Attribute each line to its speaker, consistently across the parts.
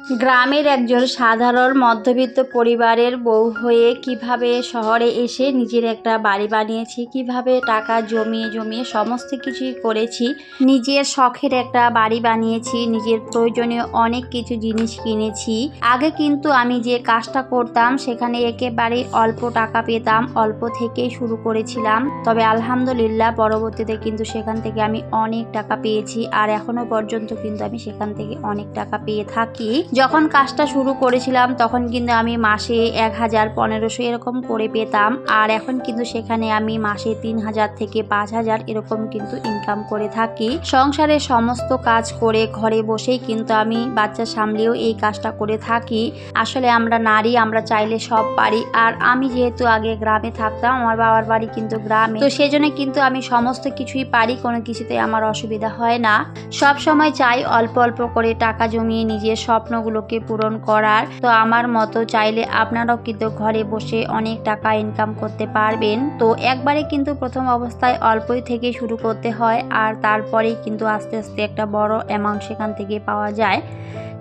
Speaker 1: গ্রামের একজন সাধারণ মধ্যবিত্ত পরিবারের বউ হয়ে কিভাবে শহরে এসে নিজের একটা বাড়ি বানিয়েছি, কিভাবে টাকা জমিয়ে জমিয়ে সমস্ত কিছুই করেছি, নিজের শখের একটা বাড়ি বানিয়েছি, নিজের প্রয়োজনীয় অনেক কিছু জিনিস কিনেছি। আগে কিন্তু আমি যে কাজটা করতাম সেখানে একেবারে অল্প টাকা পেতাম, অল্প থেকেই শুরু করেছিলাম। তবে আলহামদুলিল্লাহ পরবর্তীতে কিন্তু সেখান থেকে আমি অনেক টাকা পেয়েছি, আর এখনো পর্যন্ত কিন্তু আমি সেখান থেকে অনেক টাকা পেয়ে থাকি। যখন কাজটা শুরু করেছিলাম তখন কিন্তু আমি মাসে 1000, 1500 এরকম করে পেতাম, আর এখন কিন্তু সেখানে আমি মাসে 3000 থেকে 5000 এরকম কিন্তু ইনকাম করে থাকি। সংসারের সমস্ত কাজ করে ঘরে বসেই কিন্তু আমি বাচ্চা সামলেও এই কাজটা করে থাকি। আসলে আমরা নারী, আমরা চাইলে সব পারি। আর আমি যেহেতু আগে গ্রামে থাকতাম, আমার বাবার বাড়ি কিন্তু গ্রামে, তো সেজন্য কিন্তু আমি সমস্ত কিছুই পারি, কোনো কিছুতে আমার অসুবিধা হয় না। সব সময় চাই অল্প অল্প করে টাকা জমিয়ে নিজের স্বপ্নগুলোকে পূরণ করার। তো আমার মতো চাইলে আপনারাও কিন্তু ঘরে বসে অনেক টাকা ইনকাম করতে পারবেন। তো একবারে কিন্তু প্রথম অবস্থায় অল্পই থেকে শুরু করতে হয়, আর তারপরেই কিন্তু আস্তে আস্তে একটা বড় অ্যামাউন্ট সেখান থেকে পাওয়া যায়।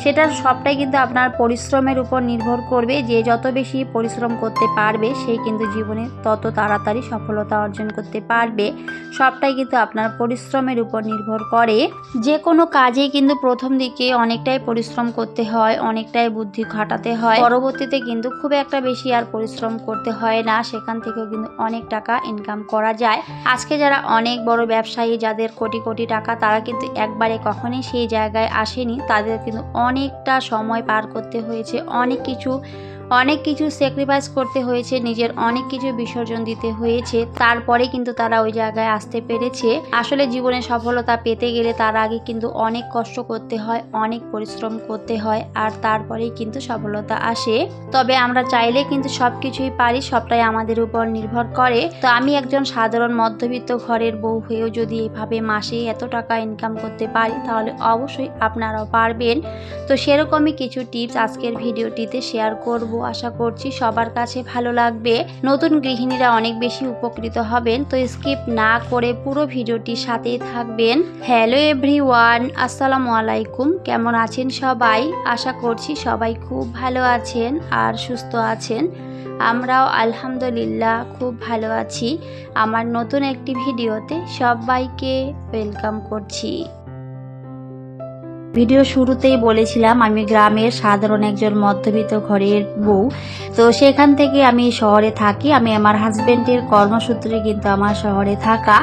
Speaker 1: সেটার সবটাই কিন্তু আপনার পরিশ্রমের উপর নির্ভর করবে। যে যত বেশি পরিশ্রম করতে পারবে সেই কিন্তু জীবনে তত তাড়াতাড়ি সফলতা অর্জন করতে পারবে। সবটাই কিন্তু আপনার পরিশ্রমের উপর নির্ভর করে। যে কোনো কাজেই কিন্তু প্রথম দিকে অনেকটাই পরিশ্রম করতে হয়, অনেকটাই বুদ্ধি খাটাতে হয়। পরবর্তীতে কিন্তু খুব একটা বেশি আর পরিশ্রম করতে হয় না, সেখান থেকেও কিন্তু অনেক টাকা ইনকাম করা যায়। আজকে যারা অনেক বড় ব্যবসায়ী, যাদের কোটি কোটি টাকা, তারা কিন্তু একবারে কখনোই সেই জায়গায় আসেনি। তাদের কিন্তু অনেকটা সময় পার করতে হয়েছে, অনেক কিছু স্যাক্রিফাইস করতে হয়েছে, নিজের অনেক কিছু বিসর্জন দিতে হয়েছে, তারপরে কিন্তু তারা ওই জায়গায় আসতে পেরেছে। আসলে জীবনে সফলতা পেতে গেলে তার আগে কিন্তু অনেক কষ্ট করতে হয়, অনেক পরিশ্রম করতে হয়, আর তারপরেই কিন্তু সফলতা আসে। তবে আমরা চাইলে কিন্তু সবকিছুই পারি, সবটাই আমাদের উপর নির্ভর করে। তো আমি একজন সাধারণ মধ্যবিত্ত ঘরের বউ হয়েও যদি এভাবে মাসে এত টাকা ইনকাম করতে পারি, তাহলে অবশ্যই আপনারাও পারবেন। তো সেরকমই কিছু টিপস আজকের ভিডিওটিতে শেয়ার করব। আশা করছি সবার কাছে ভালো লাগবে। নতুন গৃহিণীরা অনেক বেশি উপকৃত হবেন। তো স্কিপ না করে পুরো ভিডিওটির সাথেই থাকবেন। হ্যালো এভরিওয়ান, আসসালামু আলাইকুম। কেমন আছেন সবাই? আশা করছি সবাই খুব ভালো আছেন আর সুস্থ আছেন। আমরাও আলহামদুলিল্লাহ খুব ভালো আছি। আমার নতুন একটি ভিডিওতে সবাইকে ওয়েলকাম করছি। ভিডিও শুরুতেই বলেছিলাম আমি গ্রামের সাধারণ একজন মধ্যবিত্ত ঘরের বউ। তো সেখান থেকে আমি শহরে থাকি। আমি আমার হাজবেন্ডের কর্মসূত্রে কিন্তু আমার শহরে থাকা।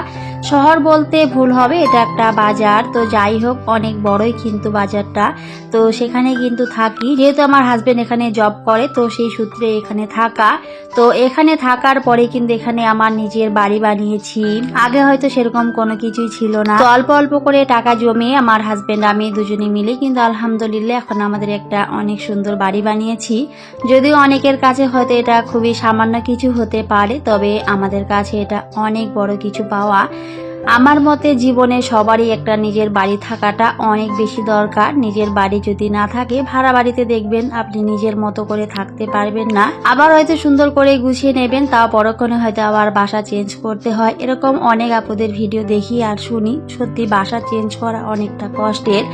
Speaker 1: শহর বলতে ভুল হবে, এটা একটা বাজার। তো যাই হোক, অনেক বড়ই কিন্তু বাজারটা। তো সেখানে কিন্তু থাকি, যেহেতু আমার হাজবেন্ড এখানে জব করে, তো সেই সূত্রে এখানে থাকা। তো এখানে থাকার পরে কিন্তু এখানে আমার নিজের বাড়ি বানিয়েছি। আগে হয়তো সেরকম কোনো কিছুই ছিল না। তো অল্প অল্প করে টাকা জমিয়ে আমার হাজবেন্ড আমি দুজনে মিলে কিন্তু আলহামদুলিল্লাহ এখন আমাদের একটা অনেক সুন্দর বাড়ি বানিয়েছি। যদিও অনেকের কাছে হয়তো এটা খুবই সামান্য কিছু হতে পারে, তবে আমাদের কাছে এটা অনেক বড় কিছু পাওয়া। আমার মতে জীবনে সবারই একটা নিজের বাড়ি থাকাটা অনেক বেশি দরকার। নিজের বাড়ি যদি না থাকে, ভাড়া বাড়িতে দেখবেন আপনি নিজের মতো করে থাকতে পারবেন না। আবার হয়তো সুন্দর করে গুছিয়ে নেবেন, তাও পরক্ষণে হয়তো আবার বাসা চেঞ্জ করতে হয়। এরকম অনেক আপুদের ভিডিও দেখি আর শুনি, সত্যি বাসা চেঞ্জ করা অনেকটা কষ্টের।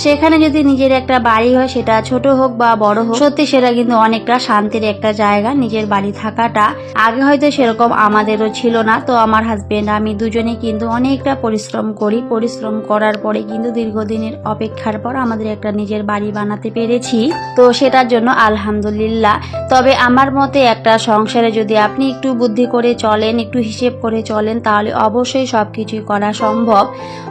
Speaker 1: সেখানে যদি নিজের একটা বাড়ি হয়, সেটা ছোট হোক বা বড় হোক, সত্যি সেটা কিন্তু অনেকটা শান্তির একটা জায়গা নিজের বাড়ি থাকাটা। আগে হয়তো সেরকম আমাদেরও ছিল না। তো আমার হাজবেন্ড আমি দুজনে কিন্তু অনেকটা পরিশ্রম করি। পরিশ্রম করার পরে কিন্তু দীর্ঘদিনের অপেক্ষার পর আমাদের একটা নিজের বাড়ি বানাতে পেরেছি। তো সেটার জন্য আলহামদুলিল্লাহ। তবে আমার মতে একটা সংসারে যদি আপনি একটু বুদ্ধি করে চলেন, একটু হিসেব করে চলেন, তাহলে অবশ্যই সবকিছুই করা সম্ভব।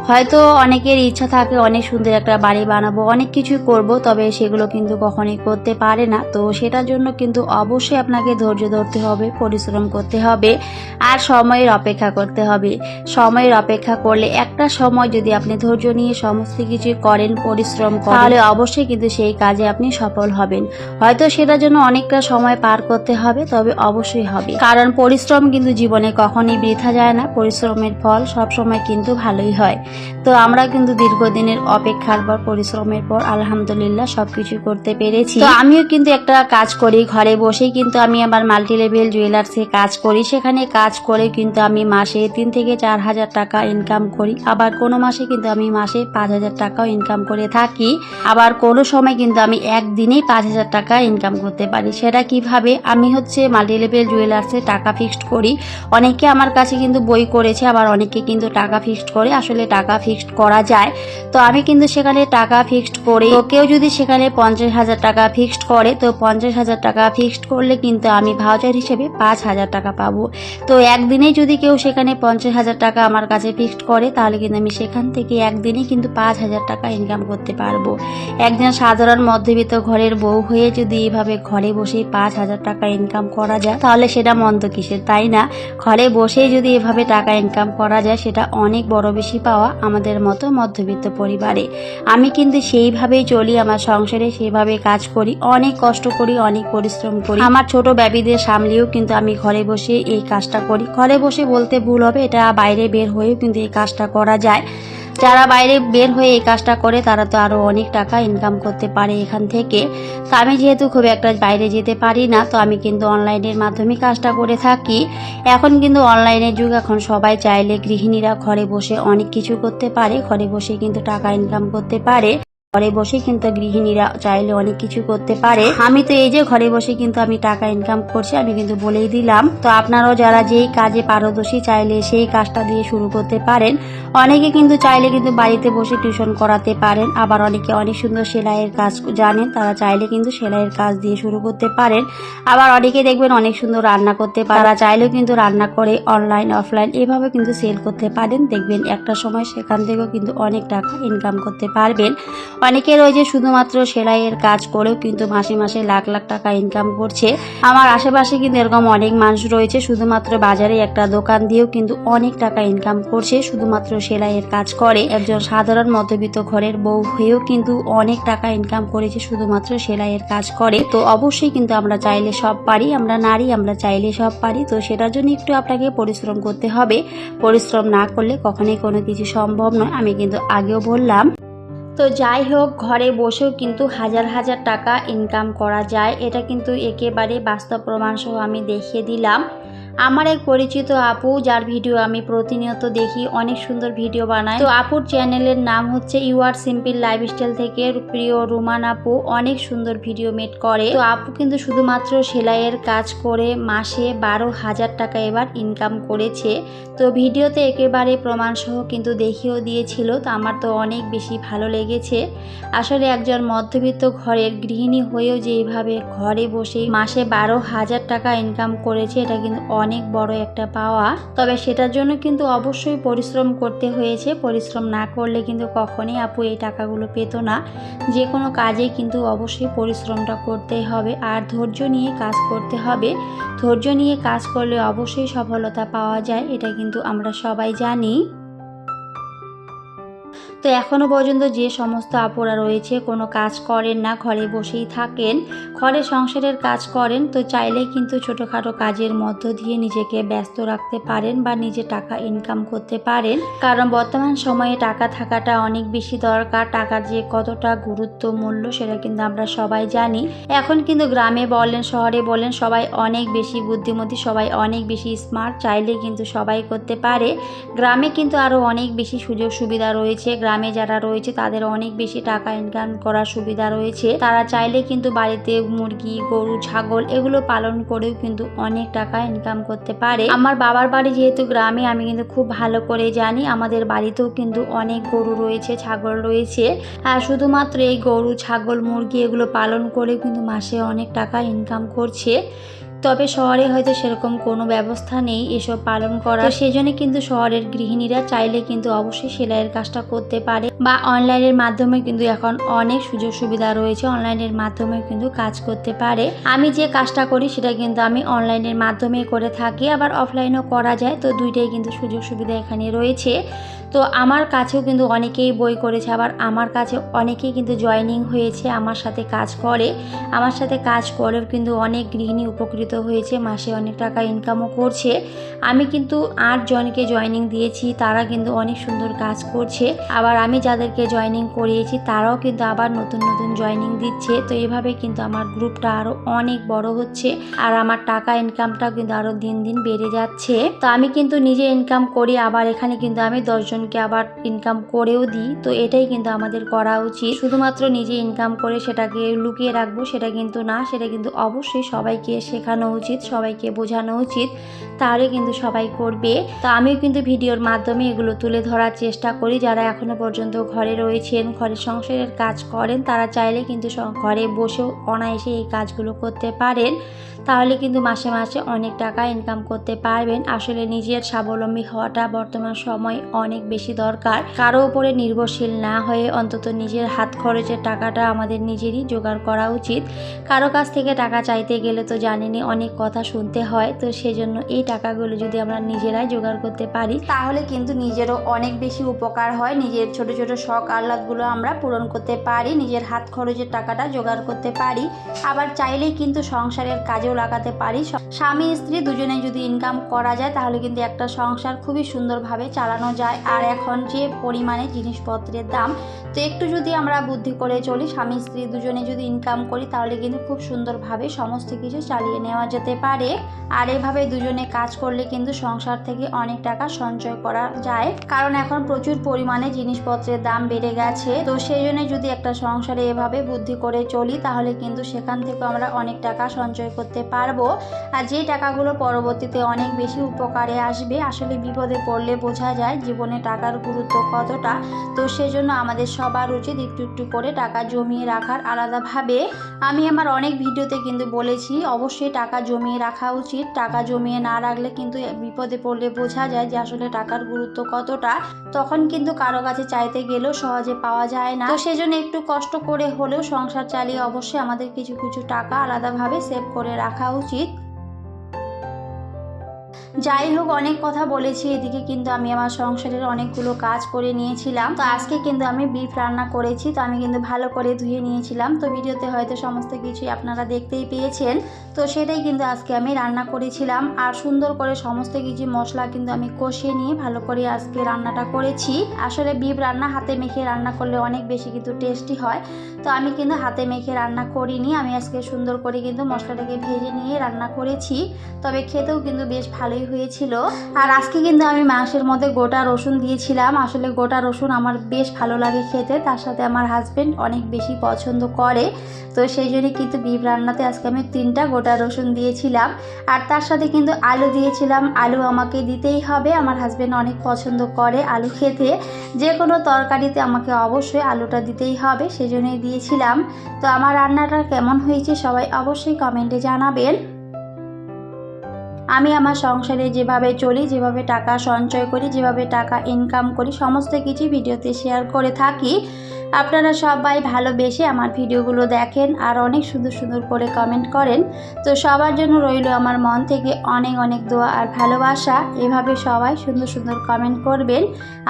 Speaker 1: হয়তো অনেকের ইচ্ছা থাকে অনেক সুন্দর একটা বাড়ি বানাবো, অনেক কিছুই করব, তবে সেগুলো কিন্তু কখনোই করতে পারে না। তো সেটার জন্য কিন্তু অবশ্যই আপনাকে ধৈর্য ধরতে হবে, পরিশ্রম করতে হবে, আর সময়ের অপেক্ষা করতে হবে। সময়ের অপেক্ষা করলে একটা সময় যদি আপনি ধৈর্য নিয়ে সমস্ত কিছু করেন, পরিশ্রম করেন, তাহলে অবশ্যই কিন্তু সেই কাজে আপনি সফল হবেন। হয়তো সেটার জন্য অনেকটা সময় পার করতে হবে, তবে অবশ্যই হবে। কারণ পরিশ্রম কিন্তু জীবনে কখনোই বৃথা যায় না। পরিশ্রমের ফল সবসময় কিন্তু ভালোই হয়। তো আমরা কিন্তু দীর্ঘদিনের অপেক্ষার পর পরিশ্রমের পর আলহামদুলিল্লাহ সবকিছু করতে পেরেছি। তো আমিও কিন্তু একটা কাজ করি, ঘরে বসেই কিন্তু আমি আমার মাল্টি লেভেল জুয়েলার্সে কাজ করি। সেখানে কাজ করে কিন্তু আমি মাসে 3 থেকে 4 হাজার টাকা ইনকাম করি। আবার কোনো মাসে কিন্তু আমি মাসে 5 হাজার টাকাও ইনকাম করে থাকি। আবার কোনো সময় কিন্তু আমি একদিনেই 5 হাজার টাকা ইনকাম করতে পারি। সেটা কিভাবে? আমি হচ্ছে মাল্টি লেভেল জুয়েলার্সে টাকা ফিক্সড করি। অনেকে আমার কাছে কিন্তু বই করেছে, আবার অনেকে কিন্তু টাকা ফিক্সড করে। আসলে টাকা ফিক্সড করা যায়, তো আমি কিন্তু সেখানে টাকা ফিক্সড করি। তো কেউ যদি সেখানে 50 হাজার টাকা ফিক্সড করে, তো 50 হাজার টাকা ফিক্সড করলে কিন্তু আমি ভাউচার হিসেবে 5 হাজার টাকা পাবো। তো একদিনে যদি কেউ সেখানে 50 হাজার টাকা আমার কাছে ফিক্সড করে, তাহলে কিন্তু আমি সেখান থেকে একদিনে কিন্তু 5 হাজার টাকা ইনকাম করতে পারবো। একজন সাধারণ মধ্যবিত্ত ঘরের বউ হয়ে যদি এইভাবে ঘরে বসেই 5 হাজার টাকা ইনকাম করা যায়, তাহলে সেটা মন্দ কিসের, তাই না? ঘরে বসেই যদি এভাবে টাকা ইনকাম করা যায়, সেটা অনেক বড় বেশি পাওয়া আমাদের মতো মধ্যবিত্ত পরিবারে। আমি কিন্তু সেইভাবেই চলি, আমার সংসারে সেইভাবে কাজ করি, অনেক কষ্ট করি, অনেক পরিশ্রম করি। আমার ছোট বেবিদের সামলেও কিন্তু আমি ঘরে বসে এই কাজটা করি। ঘরে বসে বলতে ভুল হবে, এটা বাইরে বের হয়েও কিন্তু এই কাজটা করা যায়। যারা বাইরে বের হয়ে এই কাজটা করে তারা তো আরও অনেক টাকা ইনকাম করতে পারে এখান থেকে। তো আমি যেহেতু খুব একটা বাইরে যেতে পারি না, তো আমি কিন্তু অনলাইনের মাধ্যমে কাজটা করে থাকি। এখন কিন্তু অনলাইনের যুগ, এখন সবাই চাইলে গৃহিণীরা ঘরে বসে অনেক কিছু করতে পারে, ঘরে বসে কিন্তু টাকা ইনকাম করতে পারে। ঘরে বসে কিন্তু গৃহিণীরা চাইলে অনেক কিছু করতে পারে। আমি তো এই যে ঘরে বসে কিন্তু আমি টাকা ইনকাম করছি, আমি কিন্তু বলেই দিলাম। তো আপনারাও যারা যেই কাজে পারদর্শী, চাইলে সেই কাজটা দিয়ে শুরু করতে পারেন। অনেকে কিন্তু চাইলে কিন্তু বাড়িতে বসে টিউশন করাতে পারেন। আবার অনেকে অনেক সুন্দর সেলাইয়ের কাজ জানেন, তারা চাইলে কিন্তু সেলাইয়ের কাজ দিয়ে শুরু করতে পারেন। আবার অনেকে দেখবেন অনেক সুন্দর রান্না করতে পারে, তারা চাইলেও কিন্তু রান্না করে অনলাইন অফলাইন এভাবে কিন্তু সেল করতে পারেন। দেখবেন একটা সময় সেখান থেকেও কিন্তু অনেক টাকা ইনকাম করতে পারবেন। অনেকের ওই যে শুধুমাত্র সেলাইয়ের কাজ করেও কিন্তু মাসে মাসে লাখ লাখ টাকা ইনকাম করছে। আমার আশেপাশে কিন্তু এরকম অনেক মানুষ রয়েছে, শুধুমাত্র বাজারে একটা দোকান দিয়েও কিন্তু অনেক টাকা ইনকাম করছে, শুধুমাত্র সেলাইয়ের কাজ করে। একজন সাধারণ মধ্যবিত্ত ঘরের বউ হয়েও কিন্তু অনেক টাকা ইনকাম করেছে, শুধুমাত্র সেলাইয়ের কাজ করে। তো অবশ্যই কিন্তু আমরা চাইলে সব পারি, আমরা নারী, আমরা চাইলে সব পারি। তো সেটার জন্য একটু আপনাকে পরিশ্রম করতে হবে। পরিশ্রম না করলে কখনোই কোনো কিছু সম্ভব নয়, আমি কিন্তু আগেও বললাম। তো যাই হোক, ঘরে বসেও কিন্তু হাজার হাজার টাকা ইনকাম করা যায়, এটা কিন্তু একেবারে বাস্তব প্রমাণ সহ আমি দেখিয়ে দিলাম। আমার এক পরিচিত আপু, যার ভিডিও আমি প্রতিনিয়ত দেখি, অনেক সুন্দর ভিডিও বানায়। তো আপুর চ্যানেলের নাম হচ্ছে ইউআর সিম্পল লাইফস্টাইল থেকে প্রিয় রুমান আপু, অনেক সুন্দর ভিডিও মেড করে। তো আপু কিন্তু শুধুমাত্র সেলাইয়ের কাজ করে মাসে 12 হাজার টাকা এবার ইনকাম করেছে। তো ভিডিওতে একেবারে প্রমাণ সহ কিন্তু দেখিয়েও দিয়েছিল। তো আমার তো অনেক বেশি ভালো লেগেছে। আসলে একজন মধ্যবিত্ত ঘরের গৃহিণী হয়েও যে এইভাবে ঘরে বসে মাসে 12 হাজার টাকা ইনকাম করেছে, এটা কিন্তু অনেক বড় একটা পাওয়া। তবে সেটার জন্য কিন্তু অবশ্যই পরিশ্রম করতে হয়েছে। পরিশ্রম না করলে কিন্তু কখনোই আপু এই টাকাগুলো পেত না। যে কোনো কাজে কিন্তু অবশ্যই পরিশ্রমটা করতে হবে, আর ধৈর্য নিয়ে কাজ করতে হবে। ধৈর্য নিয়ে কাজ করলে অবশ্যই সফলতা পাওয়া যায়, এটা কিন্তু আমরা সবাই জানি। তো এখনও পর্যন্ত যে সমস্ত আপুরা রয়েছে কোনো কাজ করেন না, ঘরে বসেই থাকেন, ঘরে সংসারের কাজ করেন, তো চাইলেই কিন্তু ছোটোখাটো কাজের মধ্য দিয়ে নিজেকে ব্যস্ত রাখতে পারেন বা নিজে টাকা ইনকাম করতে পারেন। কারণ বর্তমান সময়ে টাকা থাকাটা অনেক বেশি দরকার। টাকার যে কতটা গুরুত্ব মূল্য সেটা কিন্তু আমরা সবাই জানি। এখন কিন্তু গ্রামে বলেন শহরে বলেন সবাই অনেক বেশি বুদ্ধিমতী, সবাই অনেক বেশি স্মার্ট, চাইলে কিন্তু সবাই করতে পারে। গ্রামে কিন্তু আরও অনেক বেশি সুযোগ সুবিধা রয়েছে। গ্রামে যারা রয়েছে তাদের অনেক বেশি টাকা ইনকাম করার সুবিধা রয়েছে। তারা চাইলে কিন্তু বাড়িতে মুরগি, গরু, ছাগল এগুলো পালন করেও কিন্তু অনেক টাকা ইনকাম করতে পারে। আমার বাবার বাড়ি যেহেতু গ্রামে, আমি কিন্তু খুব ভালো করে জানি। আমাদের বাড়িতেও কিন্তু অনেক গরু রয়েছে, ছাগল রয়েছে, আর শুধুমাত্র এই গরু, ছাগল, মুরগি এগুলো পালন করে কিন্তু মাসে অনেক টাকা ইনকাম করছে। তবে শহরে হয়তো সেরকম কোনো ব্যবস্থা নেই এসব পালন করা, সেজন্য কিন্তু শহরের গৃহিণীরা চাইলে কিন্তু অবশ্যই সেলাইয়ের কাজটা করতে পারে, বা অনলাইনের মাধ্যমে কিন্তু এখন অনেক সুযোগ সুবিধা রয়েছে, অনলাইনের মাধ্যমে কিন্তু কাজ করতে পারে। আমি যে কাজটা করি সেটা কিন্তু আমি অনলাইনের মাধ্যমে করে থাকি, আবার অফলাইনও করা যায়। তো দুইটাই কিন্তু সুযোগ সুবিধা এখানে রয়েছে। তো আমার কাছেও কিন্তু অনেকেই বই করেছে, আবার আমার কাছে অনেকেই কিন্তু জয়েনিং হয়েছে, আমার সাথে কাজ করে। আমার সাথে কাজ করেও কিন্তু অনেক গৃহিণী উপকৃত হয়েছে, মাসে অনেক টাকা ইনকামও করছে। আমি কিন্তু 8 জনকে জয়েনিং দিয়েছি, তারা কিন্তু অনেক সুন্দর কাজ করছে। আবার আমি যাদেরকে জয়েনিং করিয়েছি তারাও কিন্তু আবার নতুন নতুন জয়েনিং দিচ্ছে। তো এভাবে কিন্তু আমার গ্রুপটা আরও অনেক বড় হচ্ছে, আর আমার টাকা ইনকামটাও কিন্তু আরও দিন দিন বেড়ে যাচ্ছে। তো আমি কিন্তু নিজে ইনকাম করি, আবার এখানে কিন্তু আমি 10 জনকে আবার ইনকাম করেও দিই। তো এটাই কিন্তু আমাদের করা উচিত। শুধুমাত্র নিজে ইনকাম করে সেটাকে লুকিয়ে রাখবো সেটা কিন্তু না, সেটা কিন্তু অবশ্যই সবাইকে শেখানো উচিত, সবাইকে বোঝানো উচিত, তাহলে কিন্তু সবাই করবে। তো আমিও কিন্তু ভিডিওর মাধ্যমে এগুলো তুলে ধরার চেষ্টা করি। যারা এখনো পর্যন্ত ঘরে রয়েছেন, ঘরের সংসারের কাজ করেন, তারা চাইলে কিন্তু ঘরে বসেও অনায়াসে এই কাজগুলো করতে পারেন, তাহলে কিন্তু মাসে মাসে অনেক টাকা ইনকাম করতে পারবেন। আসলে নিজের স্বাবলম্বী হওয়াটা বর্তমান সময় অনেক বেশি দরকার। কারো উপরে নির্ভরশীল না হয়ে অন্তত নিজের হাত খরচের টাকাটা আমাদের নিজেরই জোগাড় করা উচিত। কারো কাছ থেকে টাকা চাইতে গেলে তো জানেনই অনেক কথা শুনতে হয়। তো সেজন্য এই টাকাগুলো যদি আমরা নিজেরাই জোগাড় করতে পারি তাহলে কিন্তু নিজেরও অনেক বেশি উপকার হয়। নিজের ছোট ছোট শখ আহ্লাদগুলো আমরা পূরণ করতে পারি, নিজের হাত খরচের টাকাটা জোগাড় করতে পারি। আবার চাইলেই কিন্তু সংসারের কাজেও লাগাতে পারি। স্বামী স্ত্রী দুজনে যদি ইনকাম করা যায় তাহলে কিন্তু একটা সংসার খুবই সুন্দরভাবে চালানো যায়। আর এখন যে পরিমাণে জিনিসপত্রের দাম, তো একটু যদি আমরা বুদ্ধি করে চলি, স্বামী স্ত্রী দুজনে যদি ইনকাম করি তাহলে কিন্তু খুব সুন্দরভাবে সমস্ত কিছু চালিয়ে নেওয়া যেতে পারে। আর এভাবে দুজনে কাজ করলে কিন্তু সংসার থেকে অনেক টাকা সঞ্চয় করা যায়, কারণ এখন প্রচুর পরিমাণে জিনিসপত্রের দাম বেড়ে গেছে। তো সেই জন্য যদি একটা সংসারে এভাবে বুদ্ধি করে চলি তাহলে কিন্তু সেখান থেকে আমরা অনেক টাকা সঞ্চয় করতে পারবো, আর যে টাকাগুলো পরবর্তীতে অনেক বেশি উপকারে আসবে। আসলে বিপদে পড়লে বোঝা যায় জীবনে টাকার গুরুত্ব কতটা। তো সেজন্য আমাদের সবার উচিত একটু একটু করে টাকা জমিয়ে রাখার আলাদাভাবে। আমি আমার অনেক ভিডিওতে কিন্তু বলেছি অবশ্যই টাকা জমিয়ে রাখা উচিত। টাকা জমিয়ে না রাখলে কিন্তু বিপদে পড়লে বোঝা যায় যে আসলে টাকার গুরুত্ব কতটা। তখন কিন্তু কারো কাছে চাইতে গেলেও সহজে পাওয়া যায় না। তো সেজন্য একটু কষ্ট করে হলেও সংসার চালিয়ে অবশ্যই আমাদের কিছু কিছু টাকা আলাদাভাবে সেভ করে রাখা উচিত। যাই হোক, অনেক কথা বলেছি। এদিকে কিন্তু আমি আমার সংসারের অনেকগুলো কাজ করে নিয়েছিলাম। তো আজকে কিন্তু আমি বিফ রান্না করেছি। তো আমি কিন্তু ভালো করে ধুয়ে নিয়েছিলাম। তো ভিডিওতে হয়তো সমস্ত কিছুই আপনারা দেখতেই পেয়েছেন। তো সেটাই কিন্তু আজকে আমি রান্না করেছিলাম, আর সুন্দর করে সমস্ত কিছু মশলা কিন্তু আমি কষিয়ে নিয়ে ভালো করে আজকে রান্নাটা করেছি। আসলে বিফ রান্না হাতে মেখে রান্না করলে অনেক বেশি কিন্তু টেস্টি হয়। তো আমি কিন্তু হাতে মেখে রান্না করিনি, আমি আজকে সুন্দর করে কিন্তু মশলাটাকে ভেজে নিয়ে রান্না করেছি। তবে খেতেও কিন্তু বেশ ভালোই হয়েছিল। আর আজকে কিন্তু আমি মাংসের মধ্যে গোটা রসুন দিয়েছিলাম। আসলে গোটা রসুন আমার বেশ ভালো লাগে খেতে, তার সাথে আমার হাজবেন্ড অনেক বেশি পছন্দ করে। তো সেই জন্যই কিন্তু বিফ রান্নাতে আজকে আমি 3টা গোটা রসুন দিয়েছিলাম। আর তার সাথে কিন্তু আলু দিয়েছিলাম। আলু আমাকে দিতেই হবে, আমার হাজবেন্ড অনেক পছন্দ করে আলু খেতে। যে কোনো তরকারিতে আমাকে অবশ্যই আলুটা দিতেই হবে, সেজন্যই দিয়েছিলাম। তো আমার রান্নাটা কেমন হয়েছে সবাই অবশ্যই কমেন্টে জানাবেন। আমি আমার সংসারে যেভাবে চলি, যেভাবে টাকা সঞ্চয় করি, যেভাবে টাকা ইনকাম করি, সমস্ত কিছু ভিডিওতে শেয়ার করে থাকি। আপনারা সবাই ভালোবেসে আমার ভিডিওগুলো দেখেন আর অনেক সুন্দর সুন্দর করে কমেন্ট করেন। তো সবার জন্য রইল আমার মন থেকে অনেক অনেক দোয়া আর ভালোবাসা। এভাবে সবাই সুন্দর সুন্দর কমেন্ট করবেন,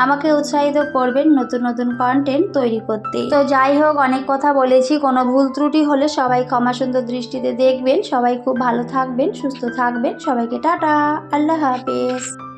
Speaker 1: আমাকে উৎসাহিত করবেন নতুন নতুন কন্টেন্ট তৈরি করতে। তো যাই হোক, অনেক কথা বলেছি, কোনো ভুল ত্রুটি হলে সবাই ক্ষমা সুন্দর দৃষ্টিতে দেখবেন। সবাই খুব ভালো থাকবেন, সুস্থ থাকবেন। সবাইকে টাটা, আল্লাহ হাফেজ।